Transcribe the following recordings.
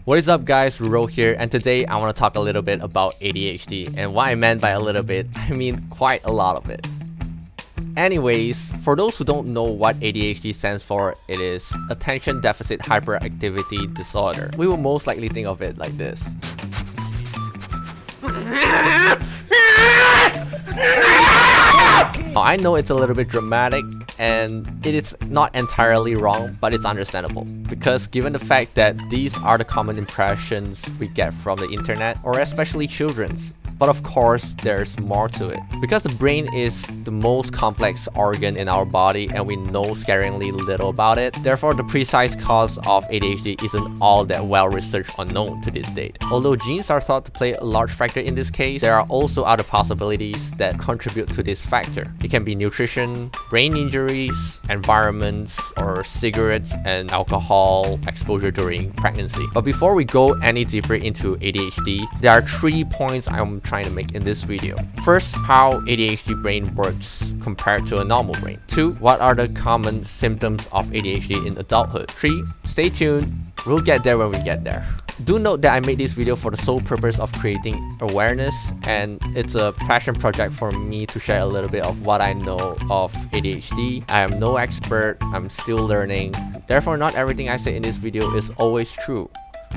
What is up guys, Ruro here, and today I want to talk a little bit about ADHD, and what I meant by a little bit, I mean quite a lot of it. Anyways, for those who don't know what ADHD stands for, it is Attention Deficit Hyperactivity Disorder. We will most likely think of it like this. I know it's a little bit dramatic and it is not entirely wrong, but it's understandable because given the fact that these are the common impressions we get from the internet, or especially children's. But of course, there's more to it. Because the brain is the most complex organ in our body and we know scarily little about it, therefore the precise cause of ADHD isn't all that well researched or known to this date. Although genes are thought to play a large factor in this case, there are also other possibilities that contribute to this factor. It can be nutrition, brain injuries, environments, or cigarettes and alcohol exposure during pregnancy. But before we go any deeper into ADHD, there are 3 points I'm trying to make in this video. First, how ADHD brain works compared to a normal brain. 2, what are the common symptoms of ADHD in adulthood. 3, stay tuned, we'll get there when we get there. Do note that I made this video for the sole purpose of creating awareness, and it's a passion project for me to share a little bit of what I know of ADHD. I am no expert, I'm still learning, therefore not everything I say in this video is always true.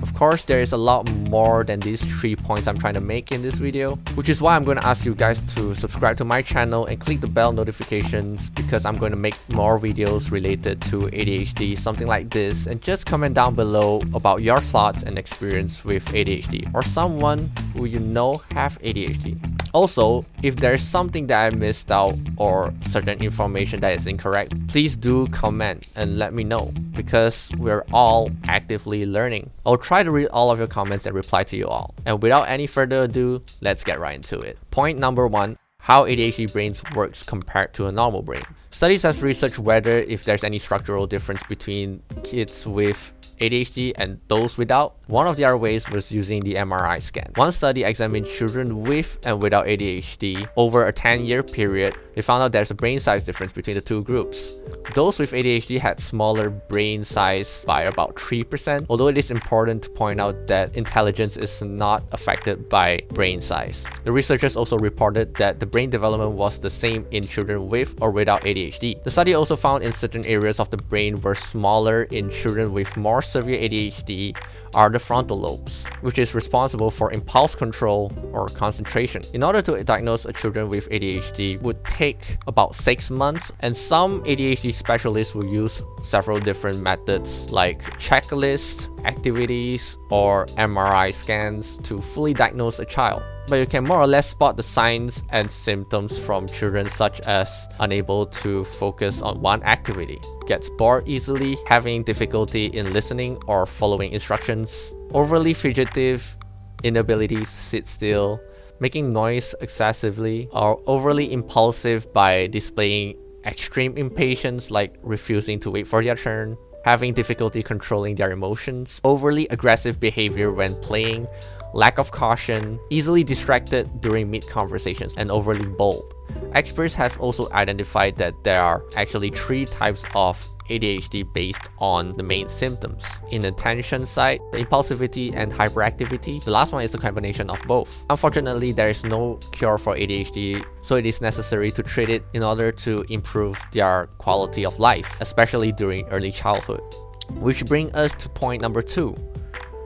Of course, there is a lot more than these 3 points I'm trying to make in this video, which is why I'm going to ask you guys to subscribe to my channel and click the bell notifications, because I'm going to make more videos related to ADHD, something like this, and just comment down below about your thoughts and experience with ADHD or someone who you know have ADHD. Also, if there's something that I missed out or certain information that is incorrect, please do comment and let me know, because we're all actively learning. I'll try to read all of your comments and reply to you all. And without any further ado, let's get right into it. Point number 1, how ADHD brains works compared to a normal brain. Studies have researched whether if there's any structural difference between kids with ADHD and those without. One of the other ways was using the MRI scan. One study examined children with and without ADHD over a 10-year period. They found out there's a brain size difference between the two groups. Those with ADHD had smaller brain size by about 3%, although it is important to point out that intelligence is not affected by brain size. The researchers also reported that the brain development was the same in children with or without ADHD. The study also found in certain areas of the brain were smaller in children with more severe ADHD are the frontal lobes, which is responsible for impulse control or concentration. In order to diagnose a children with ADHD would take about 6 months, and some ADHD specialists will use several different methods like checklists, activities, or MRI scans to fully diagnose a child. But you can more or less spot the signs and symptoms from children, such as unable to focus on one activity, gets bored easily, having difficulty in listening or following instructions, overly fidgetive, inability to sit still, making noise excessively, or overly impulsive by displaying extreme impatience like refusing to wait for their turn, having difficulty controlling their emotions, overly aggressive behavior when playing, lack of caution, easily distracted during mid-conversations, and overly bold. Experts have also identified that there are actually 3 types of ADHD based on the main symptoms. Inattention side, the impulsivity and hyperactivity. The last one is the combination of both. Unfortunately, there is no cure for ADHD, so it is necessary to treat it in order to improve their quality of life, especially during early childhood. Which brings us to point number 2.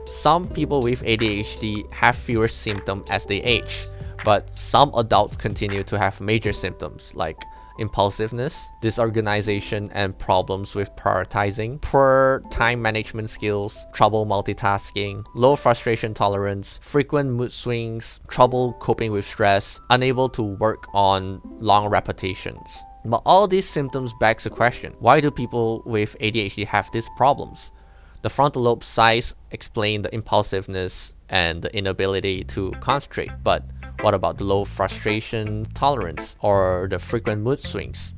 Some people with ADHD have fewer symptoms as they age, but some adults continue to have major symptoms like impulsiveness, disorganization and problems with prioritizing, poor time management skills, trouble multitasking, low frustration tolerance, frequent mood swings, trouble coping with stress, unable to work on long repetitions. But all these symptoms begs the question, why do people with ADHD have these problems? The frontal lobe size explains the impulsiveness and the inability to concentrate, but what about the low frustration tolerance or the frequent mood swings?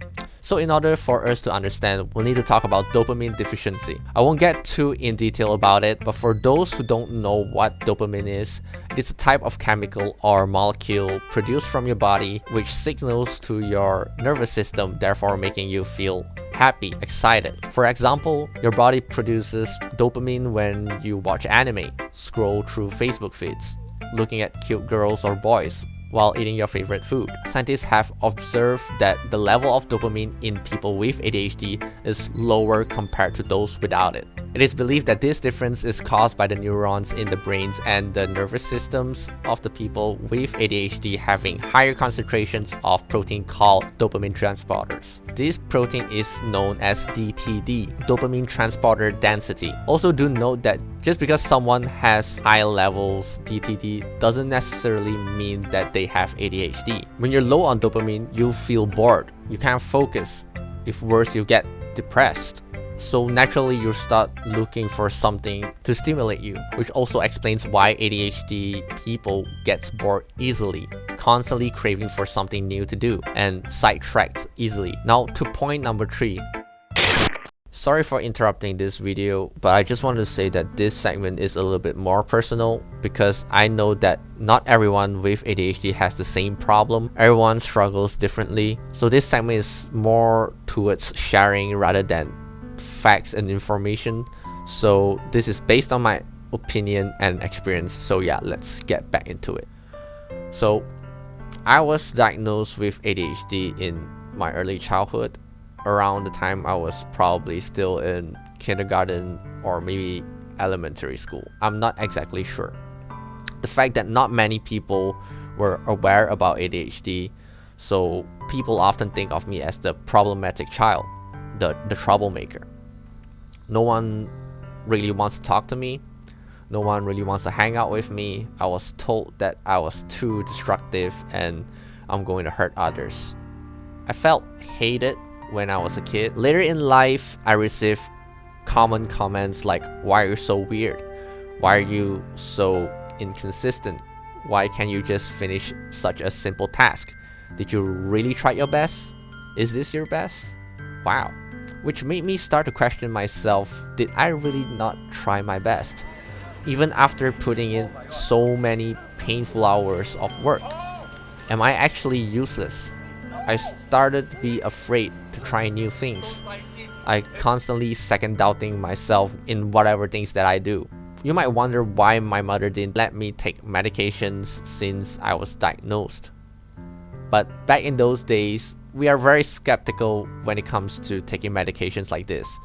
So in order for us to understand, we'll need to talk about dopamine deficiency. I won't get too in detail about it, but for those who don't know what dopamine is, it is a type of chemical or molecule produced from your body which signals to your nervous system, therefore making you feel happy, excited. For example, your body produces dopamine when you watch anime, scroll through Facebook feeds, looking at cute girls or boys, while eating your favorite food. Scientists have observed that the level of dopamine in people with ADHD is lower compared to those without it. It is believed that this difference is caused by the neurons in the brains and the nervous systems of the people with ADHD having higher concentrations of protein called dopamine transporters. This protein is known as DTD, dopamine transporter density. Also do note that just because someone has high levels DTD doesn't necessarily mean that they have ADHD. When you're low on dopamine, you feel bored, you can't focus. If worse, you get depressed. So naturally you start looking for something to stimulate you, which also explains why ADHD people get bored easily, constantly craving for something new to do, and sidetracked easily. Now to point number 3. Sorry for interrupting this video, but I just wanted to say that this segment is a little bit more personal because I know that not everyone with ADHD has the same problem. Everyone struggles differently. So this segment is more towards sharing rather than facts and information. So this is based on my opinion and experience. So yeah, let's get back into it. So I was diagnosed with ADHD in my early childhood, around the time I was probably still in kindergarten or maybe elementary school. I'm not exactly sure. The fact that not many people were aware about ADHD, so people often think of me as the problematic child, the troublemaker. No one really wants to talk to me. No one really wants to hang out with me. I was told that I was too destructive and I'm going to hurt others. I felt hated when I was a kid. Later in life, I received common comments like, why are you so weird? Why are you so inconsistent? Why can't you just finish such a simple task? Did you really try your best? Is this your best? Wow. Which made me start to question myself, did I really not try my best? Even after putting in so many painful hours of work, am I actually useless? I started to be afraid to try new things. I constantly second doubting myself in whatever things that I do. You might wonder why my mother didn't let me take medications since I was diagnosed. But back in those days, we are very skeptical when it comes to taking medications like this.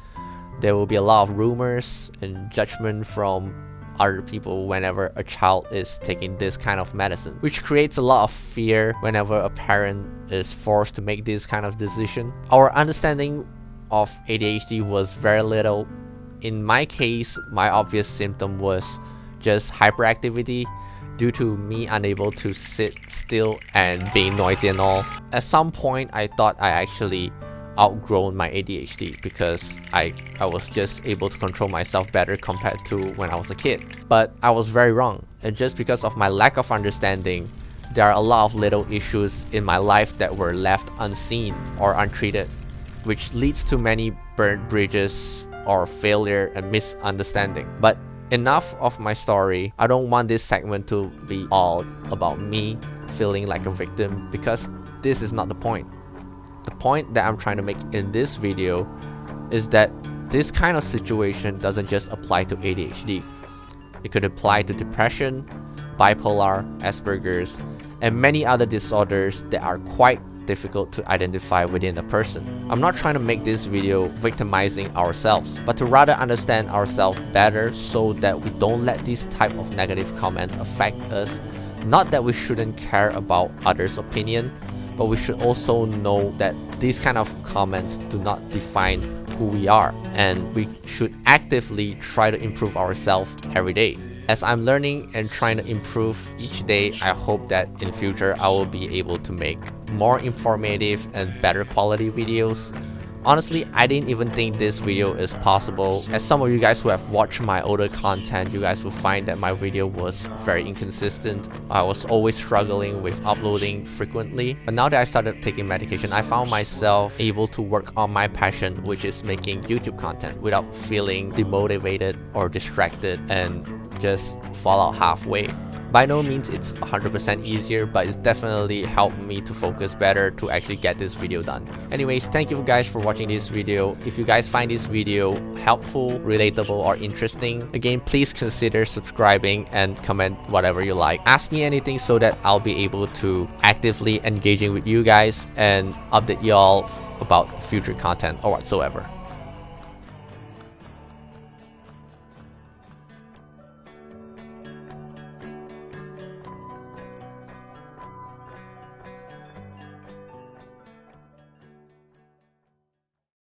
There will be a lot of rumors and judgment from other people whenever a child is taking this kind of medicine, which creates a lot of fear whenever a parent is forced to make this kind of decision. Our understanding of ADHD was very little. In my case, my obvious symptom was just hyperactivity due to me unable to sit still and being noisy and all. At some point, I thought I actually outgrown my ADHD because I was just able to control myself better compared to when I was a kid. But I was very wrong, and just because of my lack of understanding, there are a lot of little issues in my life that were left unseen or untreated, which leads to many burnt bridges or failure and misunderstanding. But enough of my story. I don't want this segment to be all about me feeling like a victim, because this is not the point. The point that I'm trying to make in this video is that this kind of situation doesn't just apply to ADHD. It could apply to depression, bipolar, Asperger's, and many other disorders that are quite difficult to identify within a person. I'm not trying to make this video victimizing ourselves, but to rather understand ourselves better so that we don't let these type of negative comments affect us. Not that we shouldn't care about others' opinion, but we should also know that these kind of comments do not define who we are, and we should actively try to improve ourselves every day. As I'm learning and trying to improve each day, I hope that in future I will be able to make more informative and better quality videos Honestly, I didn't even think this video is possible. As some of you guys who have watched my older content, you guys will find that my video was very inconsistent. I was always struggling with uploading frequently. But now that I started taking medication, I found myself able to work on my passion, which is making YouTube content, without feeling demotivated or distracted and just fall out halfway. By no means it's 100% easier, but it's definitely helped me to focus better to actually get this video done. Anyways, thank you guys for watching this video. If you guys find this video helpful, relatable, or interesting, again, please consider subscribing and comment whatever you like. Ask me anything so that I'll be able to actively engaging with you guys and update y'all about future content or whatsoever.